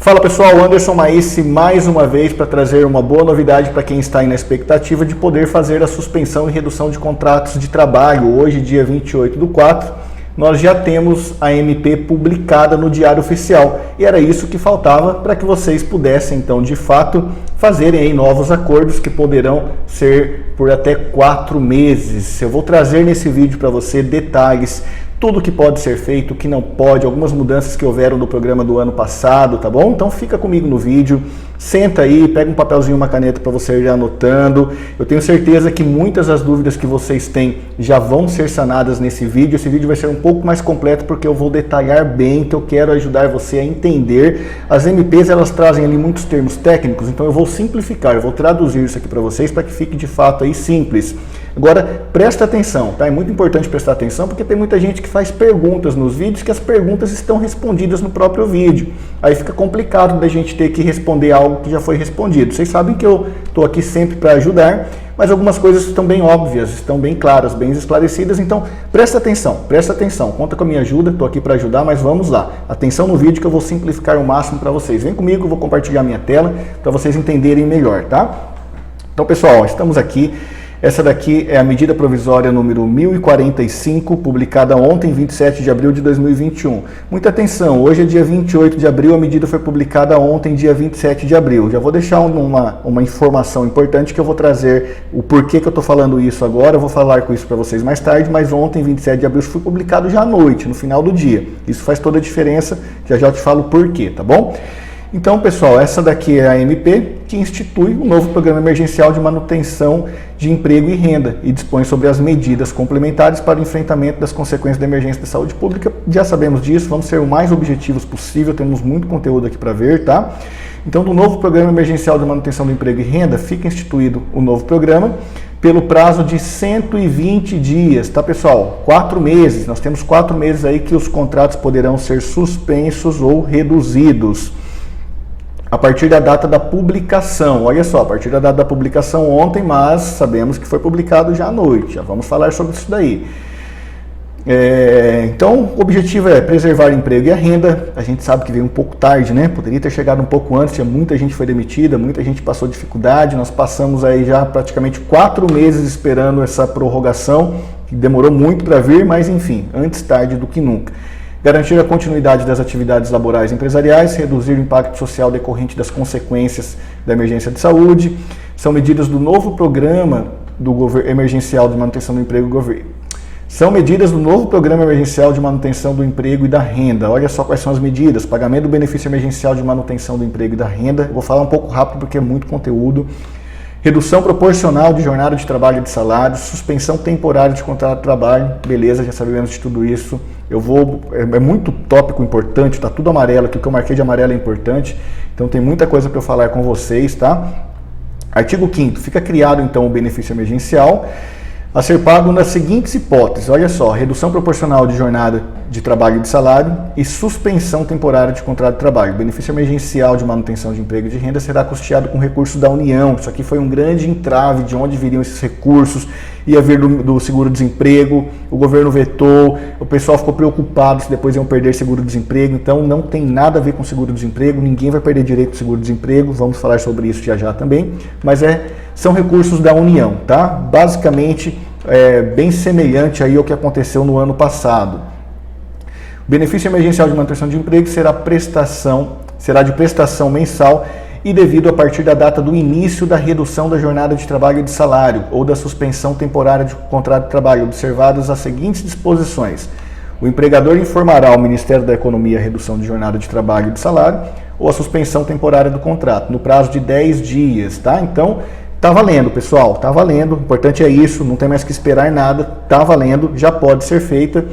Fala pessoal, Anderson Maísse mais uma vez para trazer uma boa novidade para quem está aí na expectativa de poder fazer a suspensão e redução de contratos de trabalho. Hoje, dia 28/4, nós já temos a MP publicada no Diário Oficial e era isso que faltava para que vocês pudessem então de fato fazerem aí novos acordos que poderão ser por até 4 meses. Eu vou trazer nesse vídeo para você detalhes, tudo que pode ser feito, o que não pode, algumas mudanças que houveram no programa do ano passado, tá bom? Então fica comigo no vídeo, senta aí, pega um papelzinho, uma caneta para você ir anotando. Eu tenho certeza que muitas das dúvidas que vocês têm já vão ser sanadas nesse vídeo. Esse vídeo vai ser um pouco mais completo porque eu vou detalhar bem, que eu quero ajudar você a entender. As MPs, elas trazem ali muitos termos técnicos, então eu vou simplificar, eu vou traduzir isso aqui para vocês para que fique de fato aí simples. Agora, presta atenção, tá? É muito importante prestar atenção porque tem muita gente que faz perguntas nos vídeos que as perguntas estão respondidas no próprio vídeo. Aí fica complicado da gente ter que responder algo que já foi respondido. Vocês sabem que eu estou aqui sempre para ajudar, mas algumas coisas estão bem óbvias, estão bem claras, bem esclarecidas, então presta atenção, conta com a minha ajuda, estou aqui para ajudar, mas vamos lá. Atenção no vídeo que eu vou simplificar o máximo para vocês. Vem comigo, eu vou compartilhar minha tela para vocês entenderem melhor, tá? Então pessoal, estamos aqui. Essa daqui é a medida provisória número 1045, publicada ontem, 27 de abril de 2021. Muita atenção, hoje é dia 28 de abril, a medida foi publicada ontem, dia 27 de abril. Já vou deixar uma informação importante que eu vou trazer o porquê que eu estou falando isso agora, eu vou falar com isso para vocês mais tarde, mas ontem, 27 de abril, foi publicado já à noite, no final do dia. Isso faz toda a diferença, já eu te falo o porquê, tá bom? Então, pessoal, essa daqui é a MP que institui o novo Programa Emergencial de Manutenção de Emprego e Renda e dispõe sobre as medidas complementares para o enfrentamento das consequências da emergência de saúde pública. Já sabemos disso, vamos ser o mais objetivos possível, temos muito conteúdo aqui para ver, tá? Então, do novo Programa Emergencial de Manutenção do Emprego e Renda, fica instituído o novo programa pelo prazo de 120 dias, tá pessoal? 4 meses, nós temos 4 meses aí que os contratos poderão ser suspensos ou reduzidos. A partir da data da publicação, olha só, a partir da data da publicação ontem, mas sabemos que foi publicado já à noite, já vamos falar sobre isso daí. Então, o objetivo é preservar o emprego e a renda. A gente sabe que veio um pouco tarde, né? Poderia ter chegado um pouco antes, muita gente foi demitida, muita gente passou dificuldade, nós passamos aí já praticamente 4 meses esperando essa prorrogação, que demorou muito para vir, mas enfim, antes tarde do que nunca. Garantir a continuidade das atividades laborais e empresariais, reduzir o impacto social decorrente das consequências da emergência de saúde, são medidas do novo programa emergencial de manutenção do emprego do governo. São medidas do novo Programa Emergencial de Manutenção do Emprego e da Renda. Olha só quais são as medidas. Pagamento do benefício emergencial de manutenção do emprego e da renda. Eu vou falar um pouco rápido porque é muito conteúdo. Redução proporcional de jornada de trabalho e de salário, suspensão temporária de contrato de trabalho, beleza, já sabemos de tudo isso. É muito tópico importante, tá tudo amarelo aqui, o que eu marquei de amarelo é importante, então tem muita coisa para eu falar com vocês, tá? Artigo 5º, fica criado então o benefício emergencial a ser pago nas seguintes hipóteses, olha só, redução proporcional de jornada de trabalho e de salário e suspensão temporária de contrato de trabalho. O benefício emergencial de manutenção de emprego e de renda será custeado com recursos da União. Isso aqui foi um grande entrave de onde viriam esses recursos, ia vir do seguro-desemprego, o governo vetou, o pessoal ficou preocupado se depois iam perder seguro-desemprego, então não tem nada a ver com seguro-desemprego, ninguém vai perder direito ao seguro-desemprego, vamos falar sobre isso já também, mas são recursos da União, tá? Basicamente, bem semelhante aí ao que aconteceu no ano passado. O benefício emergencial de manutenção de emprego será de prestação mensal e devido a partir da data do início da redução da jornada de trabalho e de salário ou da suspensão temporária de contrato de trabalho, observadas as seguintes disposições. O empregador informará ao Ministério da Economia a redução de jornada de trabalho e de salário ou a suspensão temporária do contrato, no prazo de 10 dias, tá? Então, tá valendo, pessoal, tá valendo, o importante é isso, não tem mais que esperar nada, tá valendo, já pode ser feita.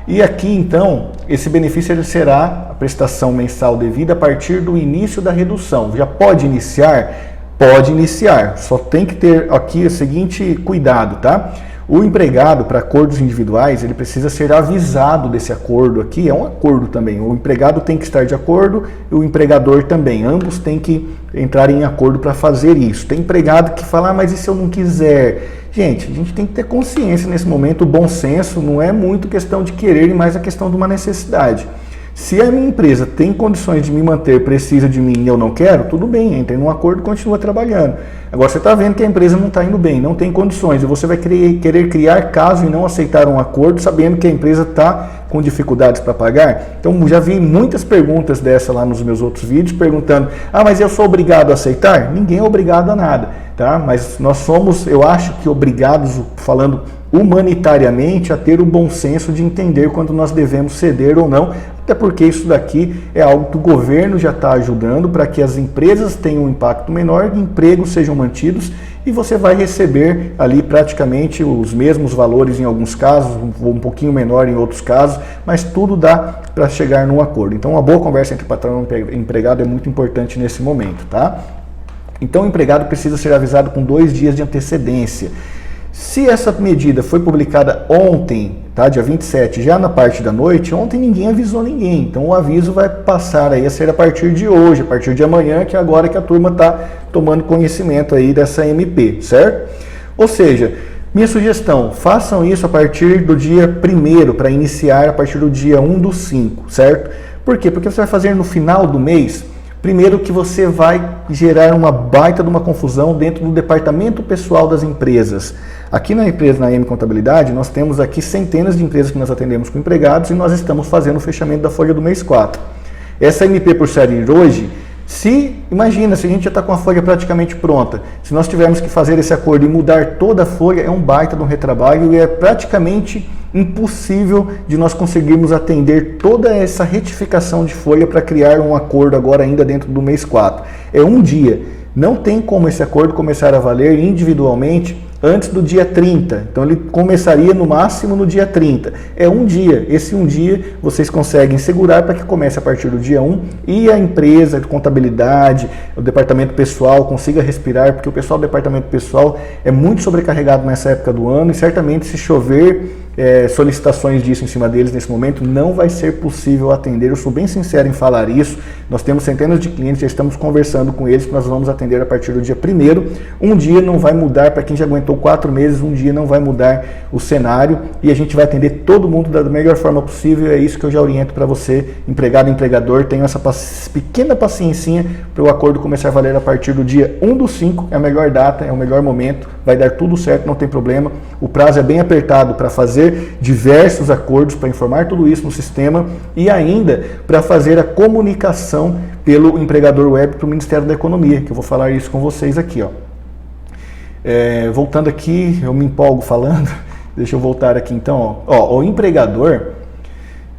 E aqui, então, esse benefício ele será a prestação mensal devida a partir do início da redução. Já pode iniciar? Pode iniciar, só tem que ter aqui o seguinte cuidado, tá? O empregado, para acordos individuais, ele precisa ser avisado desse acordo aqui, é um acordo também. O empregado tem que estar de acordo e o empregador também. Ambos têm que entrar em acordo para fazer isso. Tem empregado que fala, mas e se eu não quiser? Gente, a gente tem que ter consciência nesse momento, o bom senso não é muito questão de querer, mas a questão de uma necessidade. Se a minha empresa tem condições de me manter, precisa de mim e eu não quero, tudo bem, entre num acordo e continua trabalhando. Agora você está vendo que a empresa não está indo bem, não tem condições, e você vai querer criar caso e não aceitar um acordo, sabendo que a empresa está com dificuldades para pagar. Então já vi muitas perguntas dessa lá nos meus outros vídeos, perguntando, mas eu sou obrigado a aceitar? Ninguém é obrigado a nada, tá? Mas nós somos, eu acho que obrigados, falando humanitariamente, a ter o bom senso de entender quando nós devemos ceder ou não, até porque isso daqui é algo que o governo já está ajudando para que as empresas tenham um impacto menor, empregos sejam mantidos e você vai receber ali praticamente os mesmos valores em alguns casos, um pouquinho menor em outros casos, mas tudo dá para chegar num acordo. Então uma boa conversa entre patrão e empregado é muito importante nesse momento, tá? Então o empregado precisa ser avisado com 2 dias de antecedência. Se essa medida foi publicada ontem, tá, dia 27, já na parte da noite, ontem ninguém avisou ninguém. Então o aviso vai passar aí a ser a partir de hoje, a partir de amanhã, que é agora que a turma está tomando conhecimento aí dessa MP, certo? Ou seja, minha sugestão, façam isso a partir do dia 1º, para iniciar a partir do dia 1/5, certo? Por quê? Porque você vai fazer no final do mês. Primeiro que você vai gerar uma baita de uma confusão dentro do departamento pessoal das empresas. Aqui na empresa, na M Contabilidade, nós temos aqui centenas de empresas que nós atendemos com empregados e nós estamos fazendo o fechamento da folha do mês 4. Essa MP por sair hoje, imagina, se a gente já está com a folha praticamente pronta, se nós tivermos que fazer esse acordo e mudar toda a folha, é um baita de um retrabalho e é praticamente impossível de nós conseguirmos atender toda essa retificação de folha para criar um acordo agora ainda dentro do mês 4. É um dia. Não tem como esse acordo começar a valer individualmente antes do dia 30. Então ele começaria no máximo no dia 30. É um dia. Esse um dia vocês conseguem segurar para que comece a partir do dia 1 e a empresa de contabilidade, o departamento pessoal consiga respirar, porque o pessoal do departamento pessoal é muito sobrecarregado nessa época do ano e certamente se chover solicitações disso em cima deles nesse momento, não vai ser possível atender. Eu sou bem sincero em falar isso. Nós temos centenas de clientes, já estamos conversando com eles que nós vamos atender a partir do dia 1º. Um dia não vai mudar, para quem já aguentou 4 meses, um dia não vai mudar o cenário e a gente vai atender todo mundo da melhor forma possível. É isso que eu já oriento para você, empregado e empregador. Tenha essa pequena paciência para o acordo começar a valer a partir do dia 1/5, é a melhor data, é o melhor momento, vai dar tudo certo, não tem problema. O prazo é bem apertado para fazer diversos acordos, para informar tudo isso no sistema e ainda para fazer a comunicação pelo empregador web para o Ministério da Economia, que eu vou falar isso com vocês aqui, ó. Voltando aqui, eu me empolgo falando, deixa eu voltar aqui então, ó, o empregador,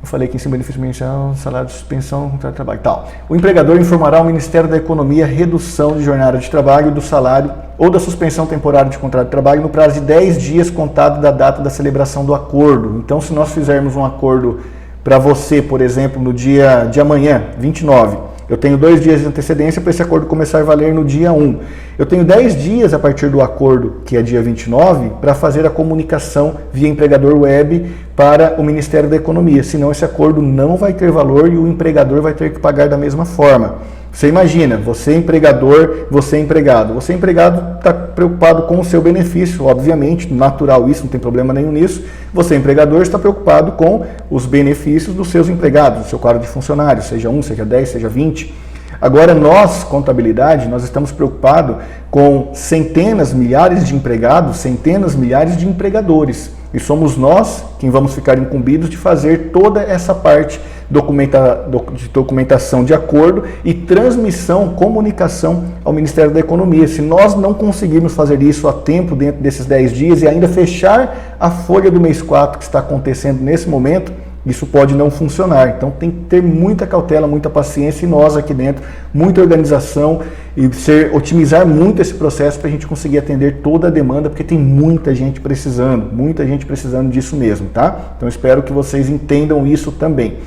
eu falei aqui em cima, benefício mensal, salário de suspensão, contrato de trabalho, tal. O empregador informará ao Ministério da Economia a redução de jornada de trabalho, do salário ou da suspensão temporária de contrato de trabalho no prazo de 10 dias contado da data da celebração do acordo. Então, se nós fizermos um acordo para você, por exemplo, no dia de amanhã, 29, eu tenho 2 dias de antecedência para esse acordo começar a valer no dia 1. Eu tenho 10 dias a partir do acordo, que é dia 29, para fazer a comunicação via empregador web para o Ministério da Economia. Senão esse acordo não vai ter valor e o empregador vai ter que pagar da mesma forma. Você imagina, você é empregador, você é empregado. Você é empregado, está preocupado com o seu benefício, obviamente, natural isso, não tem problema nenhum nisso. Você é empregador, está preocupado com os benefícios dos seus empregados, do seu quadro de funcionários, seja 1, seja 10, seja 20. Agora nós, contabilidade, nós estamos preocupados com centenas, milhares de empregados, centenas, milhares de empregadores. E somos nós quem vamos ficar incumbidos de fazer toda essa parte de documentação de acordo e transmissão, comunicação ao Ministério da Economia. Se nós não conseguirmos fazer isso a tempo dentro desses 10 dias e ainda fechar a folha do mês 4 que está acontecendo nesse momento, isso pode não funcionar. Então tem que ter muita cautela, muita paciência e nós aqui dentro, muita organização e otimizar muito esse processo para a gente conseguir atender toda a demanda, porque tem muita gente precisando disso mesmo, tá? Então espero que vocês entendam isso também.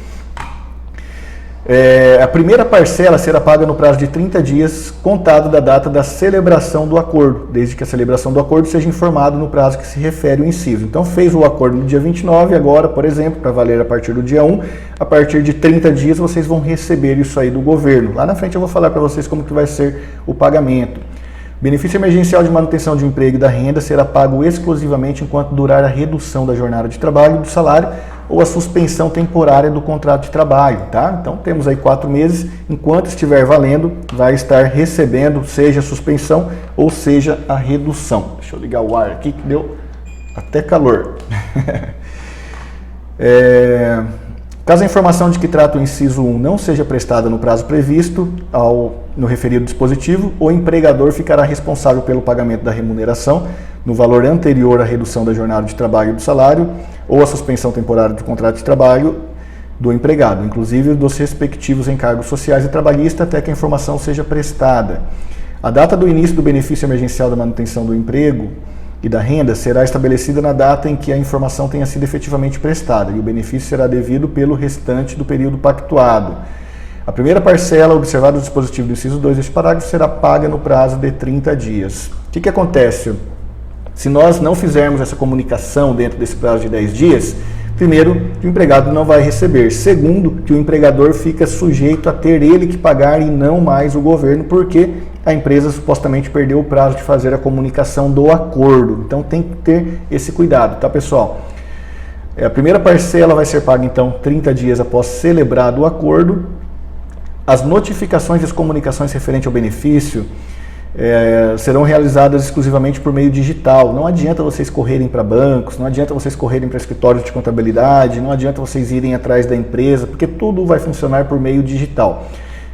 A primeira parcela será paga no prazo de 30 dias, contado da data da celebração do acordo, desde que a celebração do acordo seja informado no prazo que se refere o inciso. Então fez o acordo no dia 29, agora, por exemplo, para valer a partir do dia 1, a partir de 30 dias vocês vão receber isso aí do governo. Lá na frente eu vou falar para vocês como que vai ser o pagamento. Benefício emergencial de manutenção de emprego e da renda será pago exclusivamente enquanto durar a redução da jornada de trabalho e do salário ou a suspensão temporária do contrato de trabalho, tá? Então temos aí 4 meses, enquanto estiver valendo, vai estar recebendo, seja a suspensão ou seja a redução. Deixa eu ligar o ar aqui que deu até calor. Caso a informação de que trata o inciso 1 não seja prestada no prazo previsto no referido dispositivo, o empregador ficará responsável pelo pagamento da remuneração no valor anterior à redução da jornada de trabalho e do salário ou à suspensão temporária do contrato de trabalho do empregado, inclusive dos respectivos encargos sociais e trabalhistas, até que a informação seja prestada. A data do início do benefício emergencial da manutenção do emprego e da renda será estabelecida na data em que a informação tenha sido efetivamente prestada e o benefício será devido pelo restante do período pactuado. A primeira parcela, observado o dispositivo do inciso 2 deste parágrafo, será paga no prazo de 30 dias. O que acontece? Se nós não fizermos essa comunicação dentro desse prazo de 10 dias, primeiro, que o empregado não vai receber. Segundo, que o empregador fica sujeito a ter ele que pagar e não mais o governo, porque a empresa supostamente perdeu o prazo de fazer a comunicação do acordo. Então tem que ter esse cuidado, tá, pessoal? A primeira parcela vai ser paga, então, 30 dias após celebrado o acordo. As notificações e as comunicações referentes ao benefício serão realizadas exclusivamente por meio digital. Não adianta vocês correrem para bancos, não adianta vocês correrem para escritórios de contabilidade, não adianta vocês irem atrás da empresa, porque tudo vai funcionar por meio digital.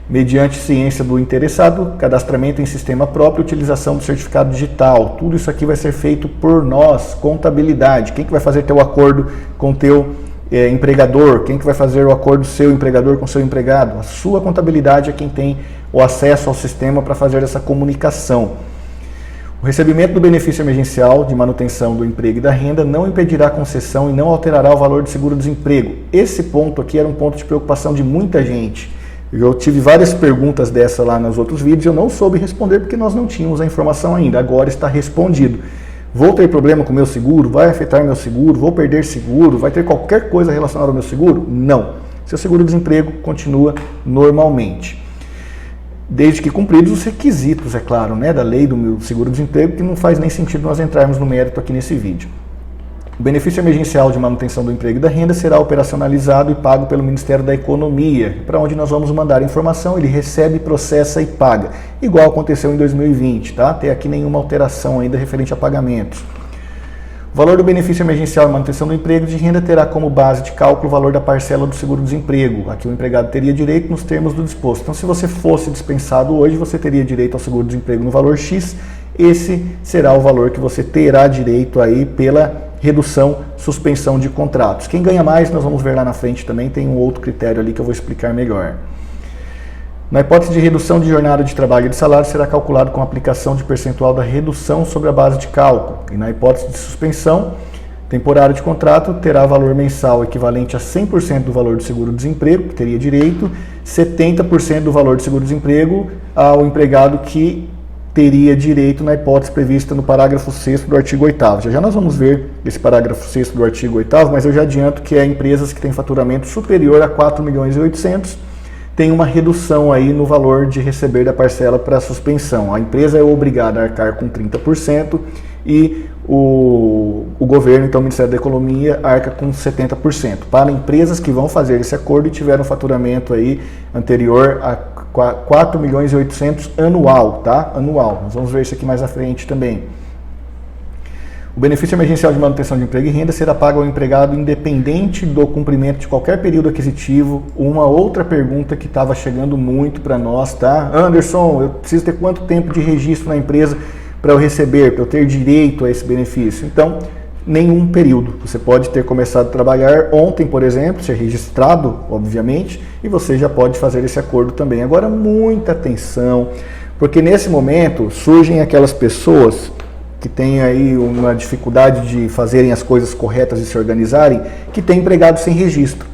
Mediante ciência do interessado, cadastramento em sistema próprio, utilização do certificado digital. Tudo isso aqui vai ser feito por nós, contabilidade. Quem que vai fazer teu acordo com teu empregador? Quem que vai fazer o acordo seu empregador com seu empregado? A sua contabilidade é quem tem o acesso ao sistema para fazer essa comunicação. O recebimento do benefício emergencial de manutenção do emprego e da renda não impedirá a concessão e não alterará o valor do seguro-desemprego. Esse ponto aqui era um ponto de preocupação de muita gente. Eu tive várias perguntas dessa lá nos outros vídeos e eu não soube responder porque nós não tínhamos a informação ainda. Agora está respondido. Vou ter problema com o meu seguro? Vai afetar meu seguro? Vou perder seguro? Vai ter qualquer coisa relacionada ao meu seguro? Não. Seu seguro-desemprego continua normalmente. Desde que cumpridos os requisitos, é claro, né, da lei do meu seguro-desemprego, que não faz nem sentido nós entrarmos no mérito aqui nesse vídeo. O benefício emergencial de manutenção do emprego e da renda será operacionalizado e pago pelo Ministério da Economia, para onde nós vamos mandar a informação, ele recebe, processa e paga, igual aconteceu em 2020, tá? Tem aqui nenhuma alteração ainda referente a pagamentos. O valor do benefício emergencial de manutenção do emprego e de renda terá como base de cálculo o valor da parcela do seguro-desemprego, a que o empregado teria direito nos termos do disposto. Então, se você fosse dispensado hoje, você teria direito ao seguro-desemprego no valor X, esse será o valor que você terá direito aí pela redução, suspensão de contratos. Quem ganha mais, nós vamos ver lá na frente também, tem um outro critério ali que eu vou explicar melhor. Na hipótese de redução de jornada de trabalho e de salário, será calculado com aplicação de percentual da redução sobre a base de cálculo. E na hipótese de suspensão temporária de contrato, terá valor mensal equivalente a 100% do valor do seguro-desemprego, que teria direito, 70% do valor do seguro-desemprego ao empregado que teria direito na hipótese prevista no parágrafo 6º do artigo 8º. Já nós vamos ver esse parágrafo 6º do artigo 8º, mas eu já adianto que empresas que têm faturamento superior a 4.800.000 tem uma redução aí no valor de receber da parcela para suspensão. A empresa é obrigada a arcar com 30% e o governo, então o Ministério da Economia, arca com 70%. Para empresas que vão fazer esse acordo e tiveram um faturamento aí anterior a 4.800.000 anual, tá? Anual. Nós vamos ver isso aqui mais à frente também. O benefício emergencial de manutenção de emprego e renda será pago ao empregado independente do cumprimento de qualquer período aquisitivo. Uma outra pergunta que estava chegando muito para nós, tá? Anderson, eu preciso ter quanto tempo de registro na empresa para eu receber, para eu ter direito a esse benefício? Então, nenhum período. Você pode ter começado a trabalhar ontem, por exemplo, ser registrado, obviamente, e você já pode fazer esse acordo também. Agora, muita atenção, porque nesse momento surgem aquelas pessoas que têm aí uma dificuldade de fazerem as coisas corretas e se organizarem, que tem empregado sem registro.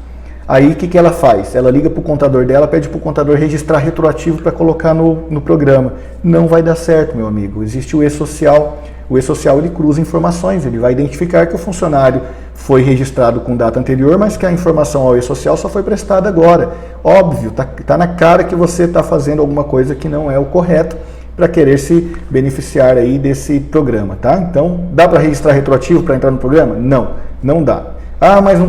Aí o que ela faz? Ela liga para o contador dela, pede para o contador registrar retroativo para colocar no programa. Não vai dar certo, meu amigo. Existe o e-social. O e-social ele cruza informações, ele vai identificar que o funcionário foi registrado com data anterior, mas que a informação ao e-social só foi prestada agora. Óbvio, tá na cara que você está fazendo alguma coisa que não é o correto para querer se beneficiar aí desse programa, tá? Então, dá para registrar retroativo para entrar no programa? Não, não dá. Ah, mas não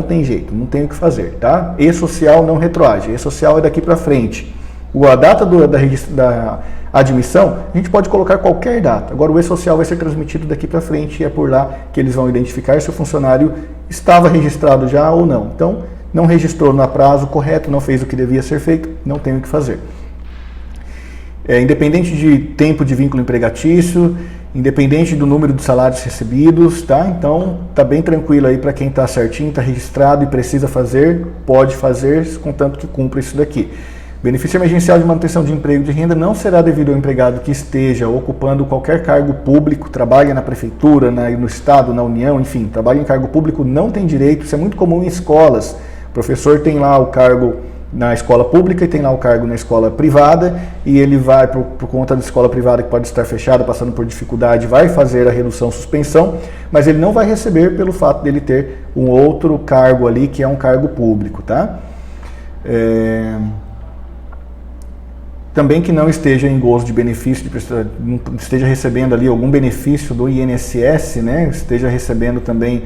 tem jeito, não tem o que fazer, tá? E-social não retroage, E-social é daqui para frente. A data da admissão, a gente pode colocar qualquer data. Agora o E-social vai ser transmitido daqui para frente e é por lá que eles vão identificar se o funcionário estava registrado já ou não. Então, não registrou no prazo correto, não fez o que devia ser feito, não tem o que fazer. Independente de tempo de vínculo empregatício, independente do número de salários recebidos, tá? Então, tá bem tranquilo aí para quem tá certinho, tá registrado e precisa fazer, pode fazer, contanto que cumpra isso daqui. Benefício emergencial de manutenção de emprego de renda não será devido ao empregado que esteja ocupando qualquer cargo público, trabalha na prefeitura, no estado, na União, enfim, trabalha em cargo público, não tem direito, isso é muito comum em escolas. O professor tem lá o cargo na escola pública e tem lá o cargo na escola privada e ele vai, por conta da escola privada que pode estar fechada, passando por dificuldade, vai fazer a redução, suspensão, mas ele não vai receber pelo fato dele ter um outro cargo ali que é um cargo público, tá? Também que não esteja em gozo de benefício, não esteja recebendo ali algum benefício do INSS, né? Esteja recebendo também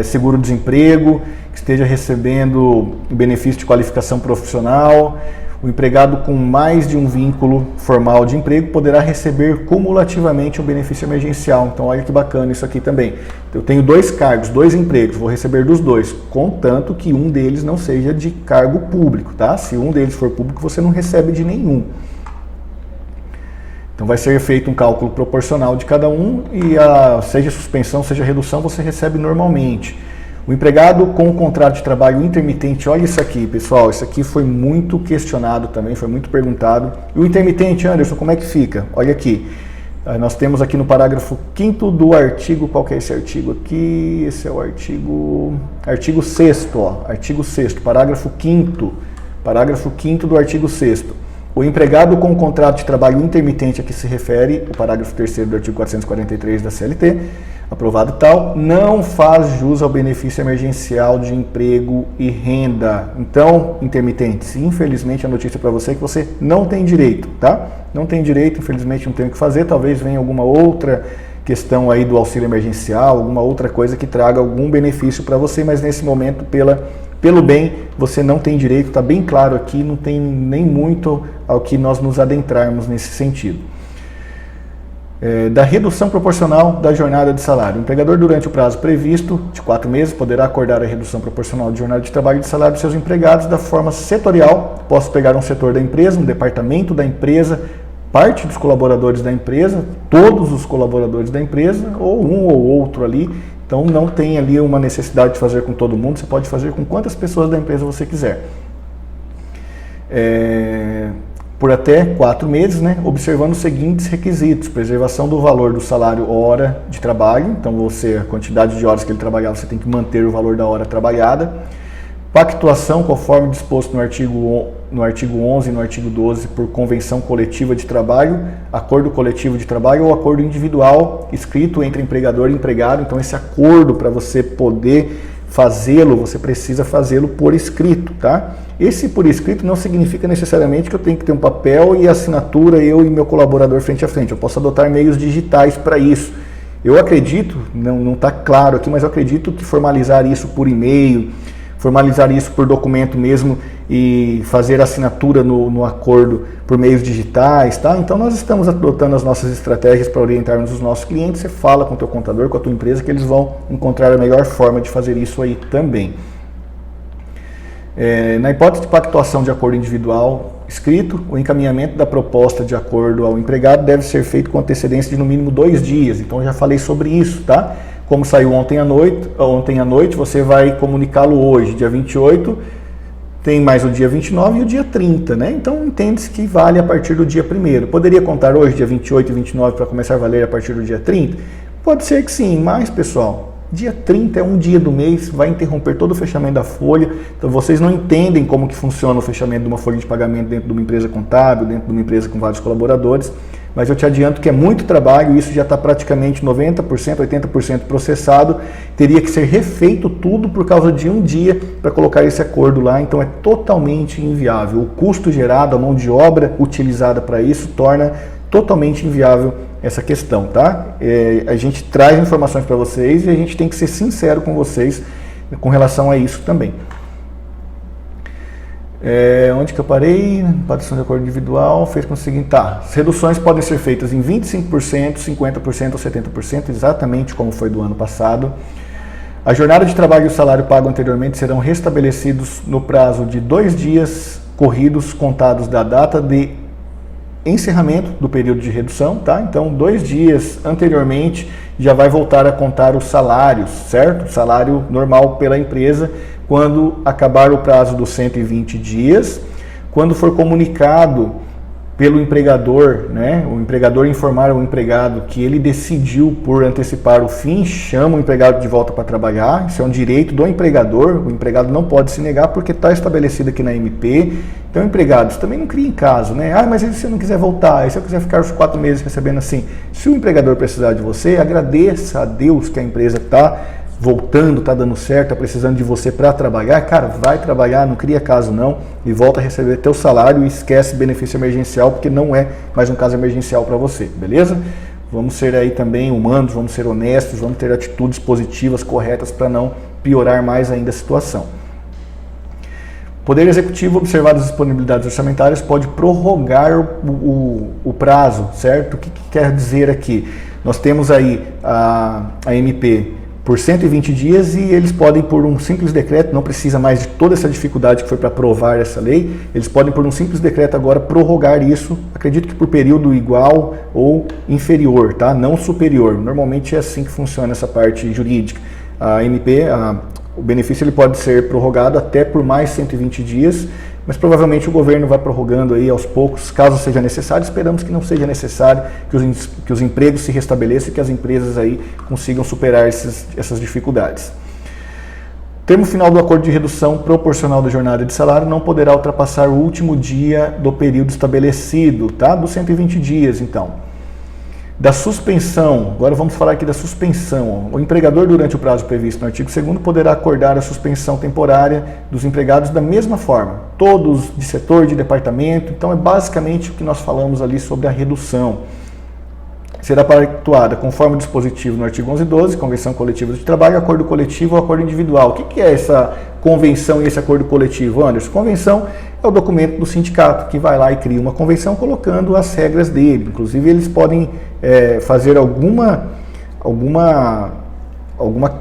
seguro-desemprego, que esteja recebendo benefício de qualificação profissional. O empregado com mais de um vínculo formal de emprego poderá receber cumulativamente um benefício emergencial. Então, olha que bacana isso aqui também. Eu tenho 2 cargos, 2 empregos, vou receber dos 2, contanto que um deles não seja de cargo público, tá? Se um deles for público, você não recebe de nenhum. Então, vai ser feito um cálculo proporcional de cada um e seja suspensão, seja redução, você recebe normalmente. O empregado com o contrato de trabalho intermitente, olha isso aqui, pessoal, isso aqui foi muito questionado também, foi muito perguntado. E o intermitente, Anderson, como é que fica? Olha aqui, nós temos aqui no parágrafo 5º do artigo, qual que é esse artigo aqui? Esse é o artigo 6º, ó, artigo 6º, parágrafo 5º do artigo 6º. O empregado com o contrato de trabalho intermitente a que se refere o parágrafo 3º do artigo 443 da CLT, aprovado tal, não faz jus ao benefício emergencial de emprego e renda. Então, intermitentes, infelizmente a notícia para você é que você não tem direito, tá? Não tem direito, infelizmente não tem o que fazer, talvez venha alguma outra questão aí do auxílio emergencial, alguma outra coisa que traga algum benefício para você, mas nesse momento, pelo bem, você não tem direito, está bem claro aqui, não tem nem muito ao que nós nos adentrarmos nesse sentido. Da redução proporcional da jornada de salário. O empregador, durante o prazo previsto, de 4 meses, poderá acordar a redução proporcional de jornada de trabalho e de salário de seus empregados da forma setorial. Posso pegar um setor da empresa, um departamento da empresa, parte dos colaboradores da empresa, todos os colaboradores da empresa, ou um ou outro ali. Então não tem ali uma necessidade de fazer com todo mundo, você pode fazer com quantas pessoas da empresa você quiser. Por até 4 meses, né, observando os seguintes requisitos: preservação do valor do salário hora de trabalho, então a quantidade de horas que ele trabalhar, você tem que manter o valor da hora trabalhada. Pactuação conforme disposto no artigo 11 e no artigo 12 por convenção coletiva de trabalho, acordo coletivo de trabalho ou acordo individual escrito entre empregador e empregado. Então esse acordo, para você poder fazê-lo, você precisa fazê-lo por escrito, tá? Esse por escrito não significa necessariamente que eu tenho que ter um papel e assinatura, eu e meu colaborador frente a frente. Eu posso adotar meios digitais para isso. Eu acredito, não está claro aqui, mas eu acredito que formalizar isso por e-mail, formalizar isso por documento mesmo e fazer assinatura no acordo por meios digitais, tá? Então nós estamos adotando as nossas estratégias para orientarmos os nossos clientes. Você fala com o teu contador, com a tua empresa, que eles vão encontrar a melhor forma de fazer isso aí também. Na hipótese de pactuação de acordo individual escrito, o encaminhamento da proposta de acordo ao empregado deve ser feito com antecedência de no mínimo 2 dias. Então eu já falei sobre isso, tá? Como saiu ontem à noite, você vai comunicá-lo hoje, dia 28, tem mais o dia 29 e o dia 30, né? Então entende-se que vale a partir do dia 1º. Poderia contar hoje, dia 28 e 29, para começar a valer a partir do dia 30? Pode ser que sim, mas pessoal, dia 30 é um dia do mês, vai interromper todo o fechamento da folha, então vocês não entendem como que funciona o fechamento de uma folha de pagamento dentro de uma empresa contábil, dentro de uma empresa com vários colaboradores, mas eu te adianto que é muito trabalho, isso já está praticamente 90%, 80% processado, teria que ser refeito tudo por causa de um dia para colocar esse acordo lá, então é totalmente inviável. O custo gerado, a mão de obra utilizada para isso torna totalmente inviável essa questão, tá? A gente traz informações para vocês e a gente tem que ser sincero com vocês com relação a isso também. Onde que eu parei? Participação de acordo individual fez com o seguinte, tá, as reduções podem ser feitas em 25%, 50% ou 70%, exatamente como foi do ano passado. A jornada de trabalho e o salário pago anteriormente serão restabelecidos no prazo de 2 dias corridos contados da data de encerramento do período de redução, tá? Então, 2 dias anteriormente já vai voltar a contar os salários, certo? O salário normal pela empresa, quando acabar o prazo dos 120 dias, quando for comunicado pelo empregador, né? O empregador informar ao empregado que ele decidiu por antecipar o fim, chama o empregado de volta para trabalhar. Isso é um direito do empregador, o empregado não pode se negar porque está estabelecido aqui na MP. Então, empregados, também não criem caso, né? Mas e se eu não quiser voltar, e se eu quiser ficar os 4 meses recebendo assim? Se o empregador precisar de você, agradeça a Deus que a empresa está voltando, tá dando certo, tá precisando de você para trabalhar, cara, vai trabalhar, não cria caso não, e volta a receber teu salário e esquece benefício emergencial, porque não é mais um caso emergencial para você, beleza? Vamos ser aí também humanos, vamos ser honestos, vamos ter atitudes positivas, corretas, para não piorar mais ainda a situação. Poder Executivo, observadas as disponibilidades orçamentárias, pode prorrogar o prazo, certo? O que quer dizer aqui? Nós temos aí a MP por 120 dias e eles podem, por um simples decreto, não precisa mais de toda essa dificuldade que foi para aprovar essa lei, eles podem, por um simples decreto agora, prorrogar isso, acredito que por período igual ou inferior, tá? Não superior. Normalmente é assim que funciona essa parte jurídica. A MP, o benefício ele pode ser prorrogado até por mais 120 dias, mas provavelmente o governo vai prorrogando aí aos poucos, caso seja necessário. Esperamos que não seja necessário, que os empregos se restabeleçam e que as empresas aí consigam superar essas dificuldades. Termo final do acordo de redução proporcional da jornada de salário não poderá ultrapassar o último dia do período estabelecido, tá? Dos 120 dias, então. Da suspensão, agora vamos falar aqui da suspensão. O empregador, durante o prazo previsto no artigo 2º, poderá acordar a suspensão temporária dos empregados da mesma forma, todos de setor, de departamento. Então é basicamente o que nós falamos ali sobre a redução. Será pactuada conforme o dispositivo no artigo 11 e 12, Convenção Coletiva de Trabalho, Acordo Coletivo ou Acordo Individual. O que é essa convenção e esse acordo coletivo, Anderson? Convenção é o documento do sindicato que vai lá e cria uma convenção colocando as regras dele. Inclusive, eles podem fazer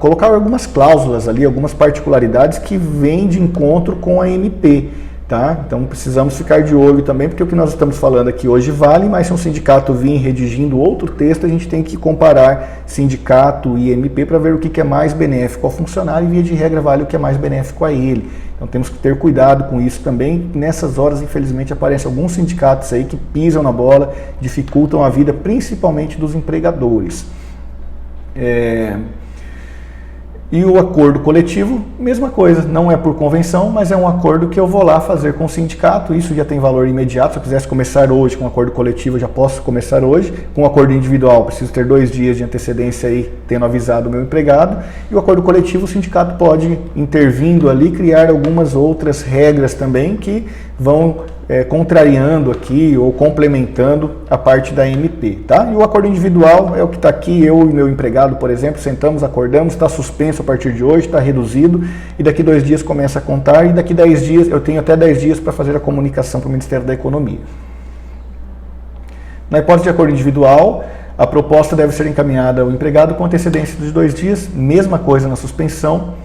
colocar algumas cláusulas ali, algumas particularidades que vêm de encontro com a MP. Tá? Então precisamos ficar de olho também, porque o que nós estamos falando aqui hoje vale, mas se um sindicato vir redigindo outro texto, a gente tem que comparar sindicato e MP para ver o que é mais benéfico ao funcionário e, via de regra, vale o que é mais benéfico a ele. Então temos que ter cuidado com isso também. Nessas horas, infelizmente, aparecem alguns sindicatos aí que pisam na bola, dificultam a vida, principalmente dos empregadores. E o acordo coletivo, mesma coisa, não é por convenção, mas é um acordo que eu vou lá fazer com o sindicato. Isso já tem valor imediato. Se eu quisesse começar hoje com um acordo coletivo, eu já posso começar hoje. Com um acordo individual, preciso ter 2 dias de antecedência aí, tendo avisado o meu empregado. E o acordo coletivo, o sindicato pode, intervindo ali, criar algumas outras regras também que vão contrariando aqui ou complementando a parte da MP, tá? E o acordo individual é o que está aqui, eu e meu empregado, por exemplo, sentamos, acordamos, está suspenso a partir de hoje, está reduzido, e daqui 2 dias começa a contar, e daqui 10 dias, eu tenho até 10 dias para fazer a comunicação para o Ministério da Economia. Na hipótese de acordo individual, a proposta deve ser encaminhada ao empregado com antecedência de 2 dias, mesma coisa na suspensão.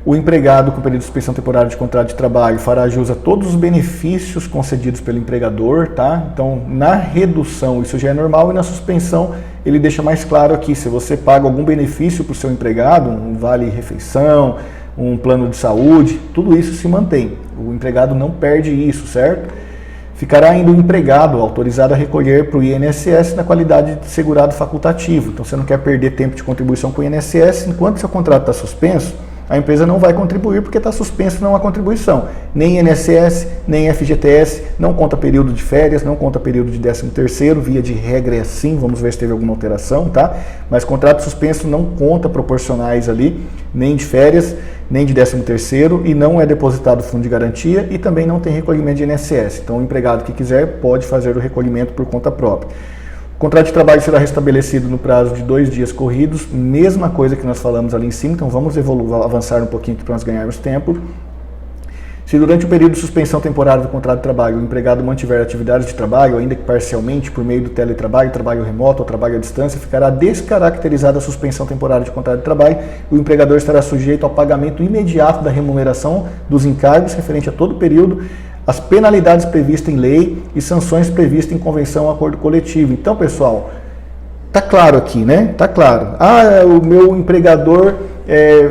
O empregado com período de suspensão temporária de contrato de trabalho fará jus a todos os benefícios concedidos pelo empregador, tá? Então, na redução isso já é normal, e na suspensão ele deixa mais claro aqui, se você paga algum benefício para o seu empregado, um vale-refeição, um plano de saúde, tudo isso se mantém. O empregado não perde isso, certo? Ficará ainda o empregado autorizado a recolher para o INSS na qualidade de segurado facultativo. Então, você não quer perder tempo de contribuição com o INSS, enquanto seu contrato está suspenso, a empresa não vai contribuir porque está suspenso, não há contribuição. Nem INSS, nem FGTS, não conta período de férias, não conta período de 13º, via de regra é assim, vamos ver se teve alguma alteração, tá? Mas contrato suspenso não conta proporcionais ali, nem de férias, nem de 13º, e não é depositado fundo de garantia e também não tem recolhimento de INSS. Então o empregado que quiser pode fazer o recolhimento por conta própria. O contrato de trabalho será restabelecido no prazo de 2 dias corridos, mesma coisa que nós falamos ali em cima, então vamos avançar um pouquinho aqui para nós ganharmos tempo. Se durante o período de suspensão temporária do contrato de trabalho o empregado mantiver atividades de trabalho, ainda que parcialmente, por meio do teletrabalho, trabalho remoto ou trabalho à distância, ficará descaracterizada a suspensão temporária de contrato de trabalho e o empregador estará sujeito ao pagamento imediato da remuneração dos encargos referente a todo o período, as penalidades previstas em lei e sanções previstas em convenção ou acordo coletivo. Então, pessoal, tá claro aqui, né? Tá claro. O meu empregador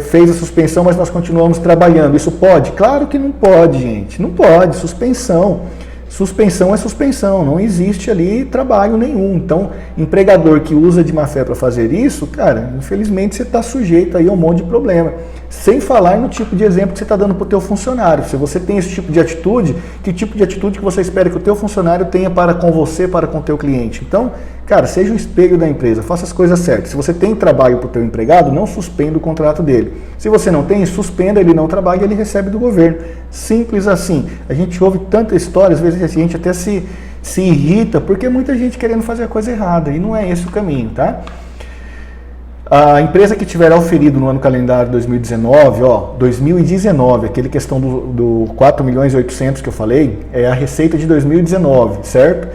fez a suspensão, mas nós continuamos trabalhando. Isso pode? Claro que não pode, gente. Não pode. Suspensão. Suspensão é suspensão. Não existe ali trabalho nenhum. Então, empregador que usa de má fé para fazer isso, cara, infelizmente você está sujeito aí a um monte de problema. Sem falar no tipo de exemplo que você está dando para o teu funcionário. Se você tem esse tipo de atitude, que tipo de atitude que você espera que o teu funcionário tenha para com você, para com o teu cliente? Então, cara, seja o espelho da empresa, faça as coisas certas. Se você tem trabalho para o teu empregado, não suspenda o contrato dele. Se você não tem, suspenda, ele não trabalha e ele recebe do governo. Simples assim. A gente ouve tanta história, às vezes a gente até se irrita, porque muita gente querendo fazer a coisa errada, e não é esse o caminho, tá? A empresa que tiver auferido no ano calendário 2019, 2019, aquele questão do 4.800.000 que eu falei, é a receita de 2019, certo?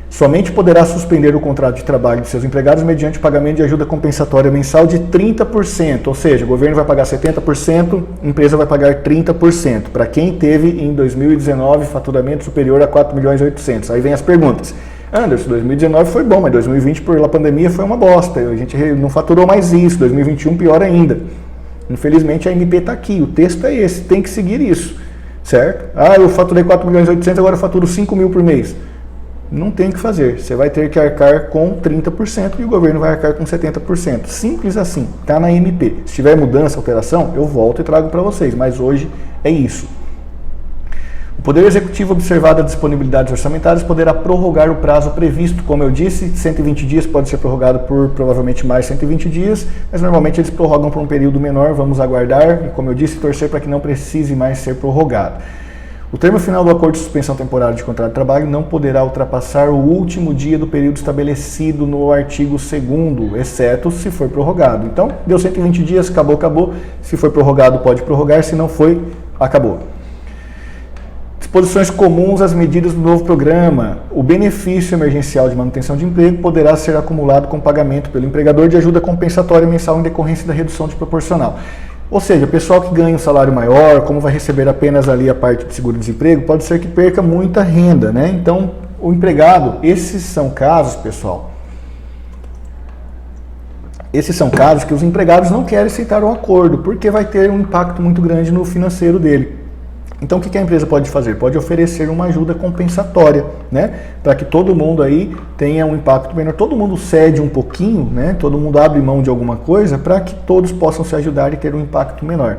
Somente poderá suspender o contrato de trabalho de seus empregados mediante o pagamento de ajuda compensatória mensal de 30%, ou seja, o governo vai pagar 70%, a empresa vai pagar 30%, para quem teve em 2019 faturamento superior a 4.800.000. Aí vem as perguntas. Anderson, 2019 foi bom, mas 2020 pela pandemia foi uma bosta, a gente não faturou mais isso, 2021 pior ainda. Infelizmente a MP está aqui, o texto é esse, tem que seguir isso, certo? Eu faturei 4.800.000, agora eu faturo 5.000 por mês. Não tem o que fazer, você vai ter que arcar com 30% e o governo vai arcar com 70%. Simples assim, está na MP. Se tiver mudança, alteração, eu volto e trago para vocês, mas hoje é isso. O Poder Executivo, observada a disponibilidades orçamentárias, poderá prorrogar o prazo previsto. Como eu disse, 120 dias pode ser prorrogado por provavelmente mais 120 dias, mas normalmente eles prorrogam por um período menor, vamos aguardar e, como eu disse, torcer para que não precise mais ser prorrogado. O termo final do acordo de suspensão temporária de contrato de trabalho não poderá ultrapassar o último dia do período estabelecido no artigo 2º, exceto se for prorrogado. Então, deu 120 dias, acabou. Se for prorrogado, pode prorrogar, se não foi, acabou. Disposições comuns às medidas do novo programa. O benefício emergencial de manutenção de emprego poderá ser acumulado com pagamento pelo empregador de ajuda compensatória mensal em decorrência da redução de proporcional. Ou seja, o pessoal que ganha um salário maior, como vai receber apenas ali a parte de seguro-desemprego, pode ser que perca muita renda, né? Então, o empregado, esses são casos, pessoal, esses são casos que os empregados não querem aceitar o acordo, porque vai ter um impacto muito grande no financeiro dele. Então, o que a empresa pode fazer? Pode oferecer uma ajuda compensatória, né? Para que todo mundo aí tenha um impacto menor. Todo mundo cede um pouquinho, né? Todo mundo abre mão de alguma coisa para que todos possam se ajudar e ter um impacto menor.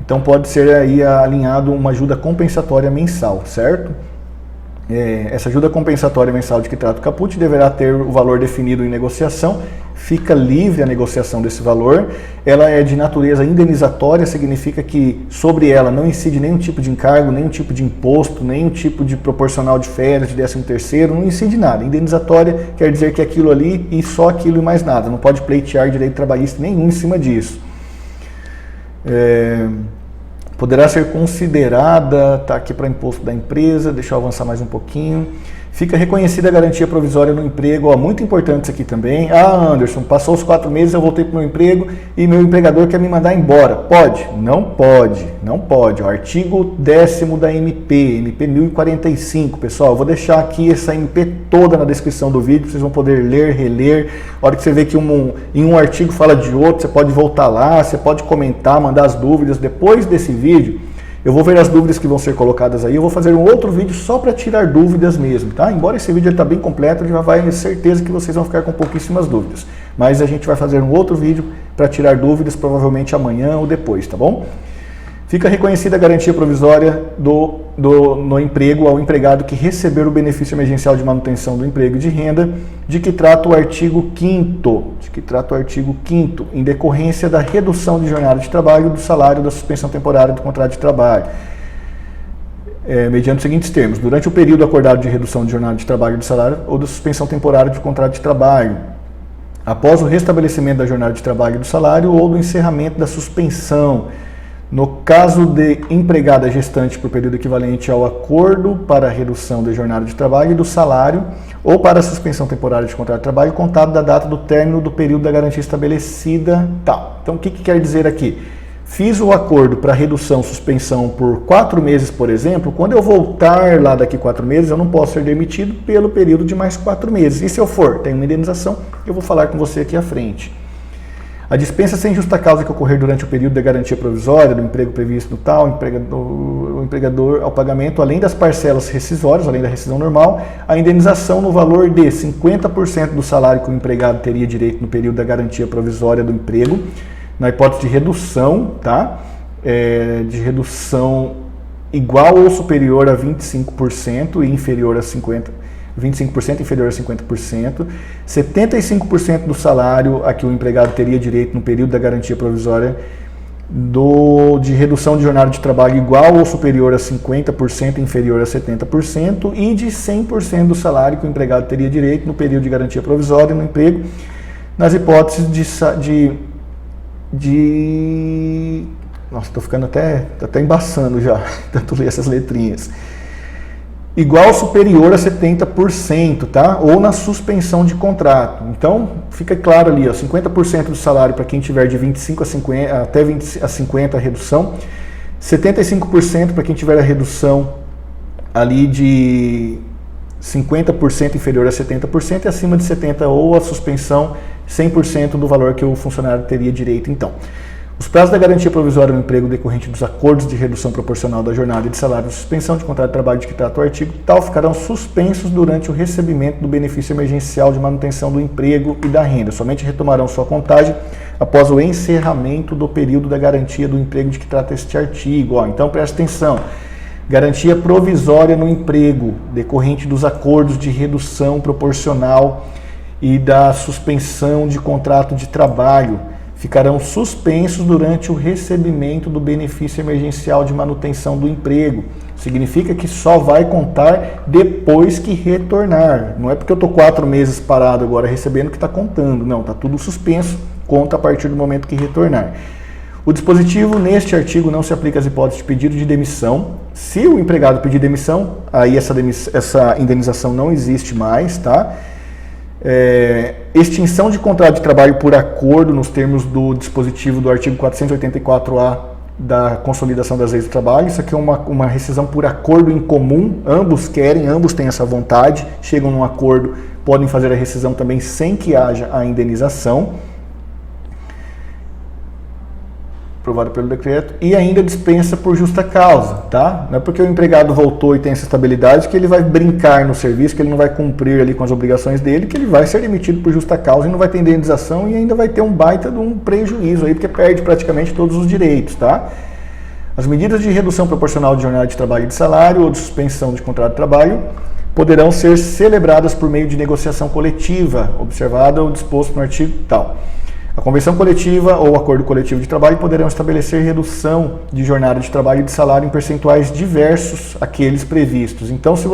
Então, pode ser aí alinhado uma ajuda compensatória mensal, certo? Essa ajuda compensatória mensal de que trata o caput deverá ter o valor definido em negociação, fica livre a negociação desse valor, ela é de natureza indenizatória, significa que sobre ela não incide nenhum tipo de encargo, nenhum tipo de imposto, nenhum tipo de proporcional de férias, de 13º, não incide nada. Indenizatória quer dizer que aquilo ali e só aquilo e mais nada, não pode pleitear direito trabalhista nenhum em cima disso. Poderá ser considerada, está aqui para imposto da empresa, deixa eu avançar mais um pouquinho. Fica reconhecida a garantia provisória no emprego, muito importante isso aqui também. Anderson, passou os 4 meses, eu voltei para o meu emprego e meu empregador quer me mandar embora. Pode? Não pode, não pode. O artigo 10º da MP 1045, pessoal, eu vou deixar aqui essa MP toda na descrição do vídeo, vocês vão poder ler, reler. A hora que você vê que em um artigo fala de outro, você pode voltar lá, você pode comentar, mandar as dúvidas. Depois desse vídeo, eu vou ver as dúvidas que vão ser colocadas aí, eu vou fazer um outro vídeo só para tirar dúvidas mesmo, tá? Embora esse vídeo está bem completo, já vai ter certeza que vocês vão ficar com pouquíssimas dúvidas. Mas a gente vai fazer um outro vídeo para tirar dúvidas, provavelmente amanhã ou depois, tá bom? Fica reconhecida a garantia provisória no emprego ao empregado que receber o benefício emergencial de manutenção do emprego e de renda, de que trata o artigo 5º, em decorrência da redução de jornada de trabalho, do salário, da suspensão temporária do contrato de trabalho. mediante os seguintes termos: durante o período acordado de redução de jornada de trabalho do salário ou da suspensão temporária do contrato de trabalho, após o restabelecimento da jornada de trabalho do salário ou do encerramento da suspensão, no caso de empregada gestante por período equivalente ao acordo para a redução da jornada de trabalho e do salário ou para a suspensão temporária de contrato de trabalho, contado da data do término do período da garantia estabelecida. Tá. Então, o que quer dizer aqui? Fiz o acordo para redução, suspensão por 4 meses, por exemplo. Quando eu voltar lá daqui 4 meses, eu não posso ser demitido pelo período de mais 4 meses. E se eu for, tem uma indenização, eu vou falar com você aqui à frente. A dispensa sem justa causa que ocorrer durante o período da garantia provisória, do emprego previsto no tal, o empregador ao pagamento, além das parcelas rescisórias, além da rescisão normal, a indenização no valor de 50% do salário que o empregado teria direito no período da garantia provisória do emprego, na hipótese de redução, tá? De redução igual ou superior a 25% e inferior a 50%. 25% inferior a 50%, 75% do salário a que o empregado teria direito no período da garantia provisória de redução de jornada de trabalho igual ou superior a 50% inferior a 70% e de 100% do salário que o empregado teria direito no período de garantia provisória no emprego, nas hipóteses Nossa, estou ficando até embaçando já, tanto ler essas letrinhas. Igual ou superior a 70%, tá? Ou na suspensão de contrato. Então, fica claro ali, ó, 50% do salário para quem tiver de 25 a 50, até 20 a 50 a redução, 75% para quem tiver a redução ali de 50% inferior a 70% e acima de 70% ou a suspensão 100% do valor que o funcionário teria direito, então. Os prazos da garantia provisória no emprego decorrente dos acordos de redução proporcional da jornada e de salário de suspensão de contrato de trabalho de que trata o artigo tal ficarão suspensos durante o recebimento do benefício emergencial de manutenção do emprego e da renda. Somente retomarão sua contagem após o encerramento do período da garantia do emprego de que trata este artigo. Então, preste atenção. Garantia provisória no emprego decorrente dos acordos de redução proporcional e da suspensão de contrato de trabalho ficarão suspensos durante o recebimento do benefício emergencial de manutenção do emprego. Significa que só vai contar depois que retornar. Não é porque eu estou 4 meses parado agora recebendo que está contando. Não, está tudo suspenso, conta a partir do momento que retornar. O dispositivo neste artigo não se aplica às hipóteses de pedido de demissão. Se o empregado pedir demissão, aí essa indenização não existe mais, tá? Extinção de contrato de trabalho por acordo nos termos do dispositivo do artigo 484A da Consolidação das Leis do Trabalho. Isso aqui é uma rescisão por acordo em comum, ambos querem, ambos têm essa vontade, chegam num acordo, podem fazer a rescisão também sem que haja a indenização, aprovado pelo decreto, e ainda dispensa por justa causa, tá? Não é porque o empregado voltou e tem essa estabilidade que ele vai brincar no serviço, que ele não vai cumprir ali com as obrigações dele, que ele vai ser demitido por justa causa e não vai ter indenização e ainda vai ter um baita de um prejuízo aí, porque perde praticamente todos os direitos, tá? As medidas de redução proporcional de jornada de trabalho e de salário ou de suspensão de contrato de trabalho poderão ser celebradas por meio de negociação coletiva, observado o disposto no artigo tal. A convenção coletiva ou acordo coletivo de trabalho poderão estabelecer redução de jornada de trabalho e de salário em percentuais diversos àqueles previstos. Então, se